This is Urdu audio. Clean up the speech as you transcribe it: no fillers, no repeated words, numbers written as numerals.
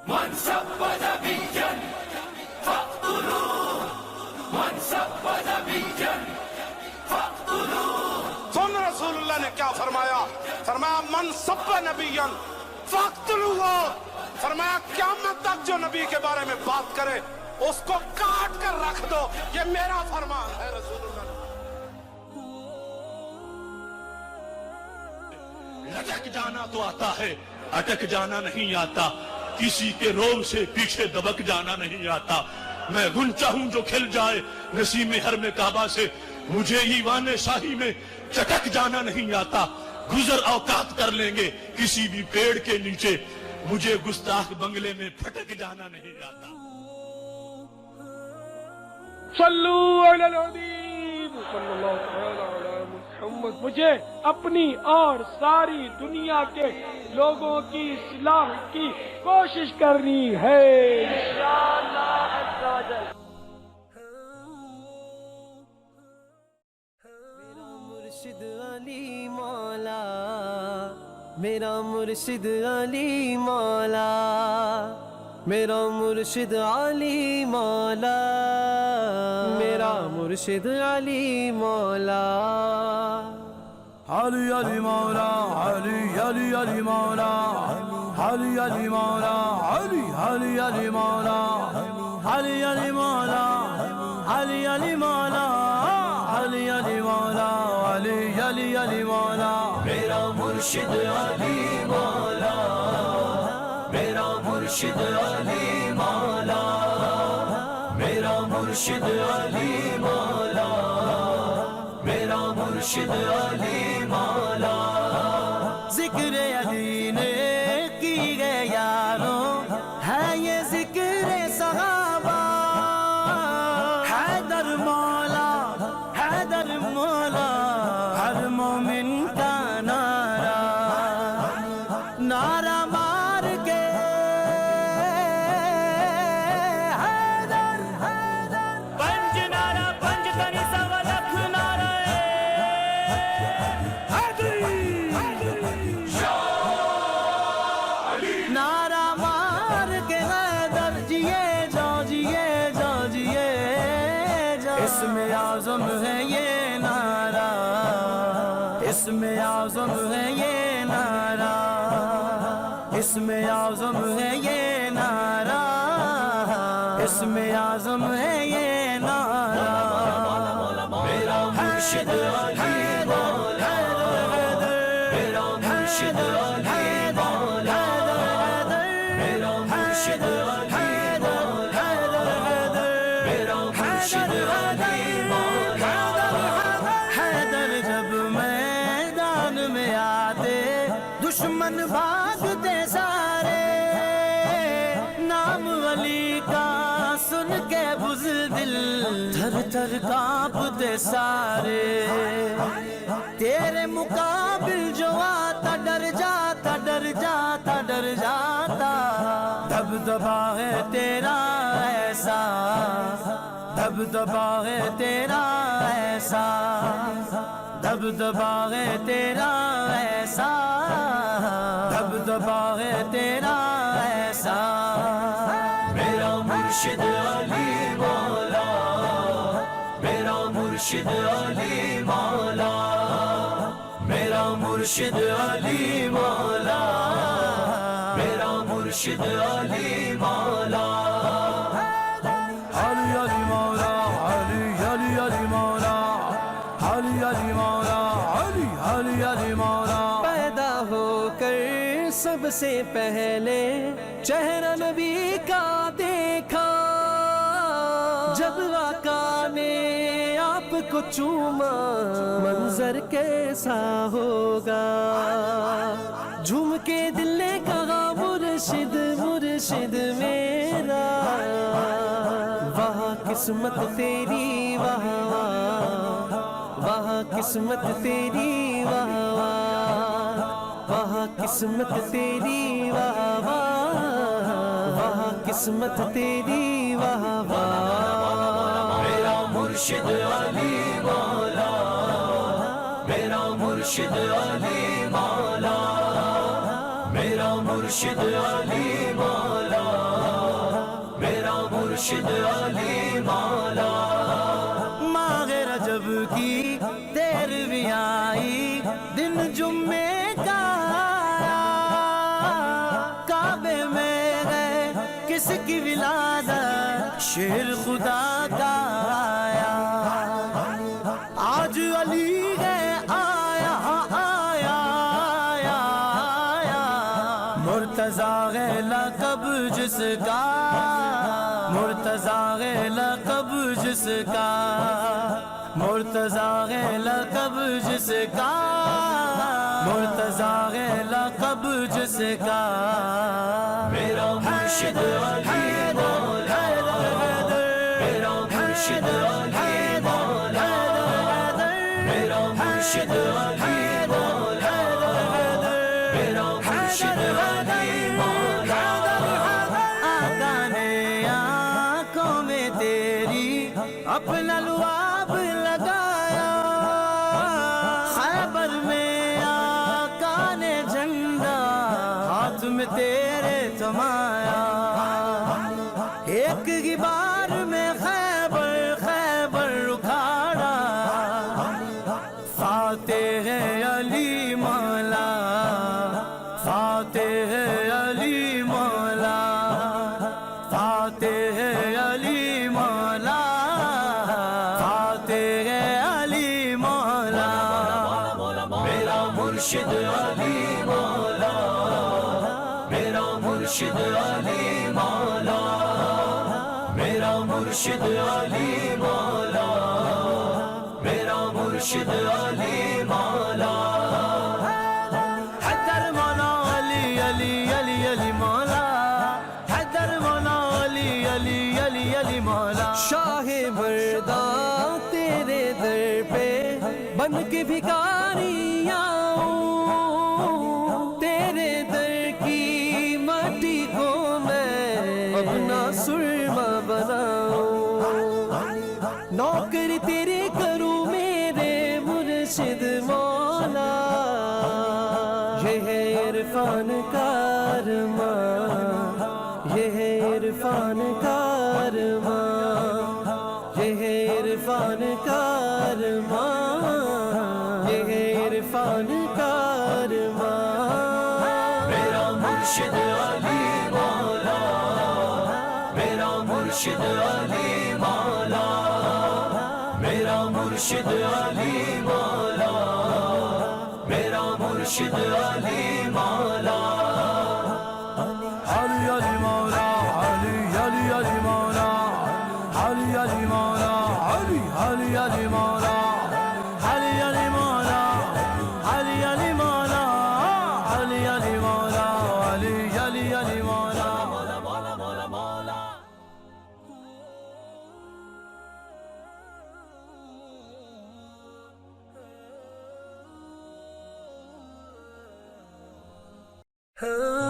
من سب نبيا فاقتلوه من سب نبيا فاقتلوه. سن رسول اللہ نے کیا فرمایا؟ فرمایا من سب نبیًا فاقتلوہ. فرمایا قیامت تک جو نبی کے بارے میں بات کرے اس کو کاٹ کر رکھ دو. یہ میرا فرمان ہے. رسول اللہ لٹک جانا تو آتا ہے، اٹک جانا نہیں آتا. کسی کے روب سے پیچھے دبک جانا نہیں آتا. میں غنچہ ہوں جو کھل جائے نسیم حرم کعبہ سے، مجھے ایوان شاہی میں چٹک جانا نہیں آتا. گزر اوقات کر لیں گے کسی بھی پیڑ کے نیچے، مجھے گستاخ بنگلے میں پھٹک جانا نہیں آتا. صلو علی الحبیب صلی اللہ تعالی علی محمد. مجھے اپنی اور ساری دنیا کے لوگوں کی اصلاح کی کوشش کرنی ہے انشاءاللہ عز و جل. میرا مرشد علی مولا، میرا مرشد علی مولا، میرا مرشد علی مولا، میرا مرشد علی مولا. علی علی مولا، علی علی علی مولا، علی علی مولا، علی علی علی مولا، علی علی مولا، علی علی مولا، علی علی مولا، علی علی علی مولا. میرا مرشد علی مولا، میرا مرشد علی مولا، میرا مرشد علی مولا، میرا مرشد علی مولا. ذکر علی نے کی گئے یاروں ہے یہ ذکر صحابہ. حیدر مولا، حیدر مولا، ہر مومن کا نعرہ، نعرہ مار کے حیدر حیدر. پنج نعرہ پنج تنی سوا لکھ نعرہ نعرہ مار کے حیدر جیے جاؤ جیے جاؤ جیے جاؤ. اسم اعظم ہے یہ نعرہ، اسم اعظم ہے یہ نعرہ، اسم اعظم ہے یہ نعرہ، اسم اعظم ہے یہ نعرہ. میرا مرشد علی مولا، میرا مرشد علی مولا، میرا مرشد علی مولا، میرا مرشد علی مولا. حیدر جب میدان میں آتے دشمن بھاگتے سارے، نام علی کا سن کے بزدل تھر تھر کانپتے سارے. تیرے مقابل جو آتا ڈر جاتا ڈر جاتا ڈر جاتا. دبدبا ہے تیرا ایسا، دبدبا ہے تیرا ایسا، دبدبا ہے تیرا ایسا، دبدبا ہے تیرا ایسا. میرا مرشد علی مولا، میرا مرشد علی مولا، میرا مرشد علی مولا، میرا مرشد علی مولا. علی علی مولا، علی علی علی مولا، علی علی مولا، علی علی علی مولا. پیدا ہو کر سب سے پہلے چہرہ نبی کا دیکھا، جب آقا نے آپ کو چوما منظر کیسا ہوگا. جھوم کے دل نے کہا مرشد مرشد میرا، وہاں قسمت تیری واہ واہ، وہاں قسمت تیری واہ واہ، وہاں قسمت تیری واہ واہ، وہاں قسمت تیری واہ واہ. میرا مرشد علی مولا، میرا مرشد علی مولا، میرا مرشد علی مولا، مرشد علی مولا ماہ رجب کی 13ویں آئی دن جمعے کا آیا کعبے میں گئے کس کی ولادت شیر خدا کا آیا آج علی گئے آیا آیا آیا آیا مرتضیٰ ہے لقب جس کا مرتضیٰ ہے لقب جس کا مرتضیٰ ہے لقب جس کا مرتضیٰ ہے لقب جس کا میرا مرشد علی مولا میرا مرشد علی مولا میرا مرشد علی مولا میرا مرشد علی مولا آقا نے آنکھوں میں تیری اپنا لعاب لگایا خیبر میں آقا نے جھنڈا ہاتھ میں تیرے تھمایا ایک ہی بار میں خیبر خیبر اکھاڑا فاتح ہے علی مولا فاتح ہے علی مولا فاتح ہے علی مولا فاتح ہے علی مولا میرا مرشد علی مولا میرا مرشد علی مولا میرا مرشد علی مولا میرا مرشد علی مولا حیدر مولا علی علی علی علی مولا حیدر مولا علی علی علی علی مولا شاہ مرداں تیرے در پہ بن کے بھکاری آؤں تیرے در کی مٹی کو میں اپنا سرما بناؤں نوکر تیرے کروں میرے مرشد مولا یہ ہے عرفان کارواں یہ ہے عرفان کارواں یہ ہے عرفان کارواں یہ ہے عرفان کارواں میرا مرشد علی مولا میرا مرشد علی مولا میرا مرشد علی مولا میرا مرشد علی مولا علی علی مولا علی علی علی مولا علی علی مولا علی علی علی مولا علی علی مولا علی علی مولا علی علی مولا علی علی علی مولا ہاں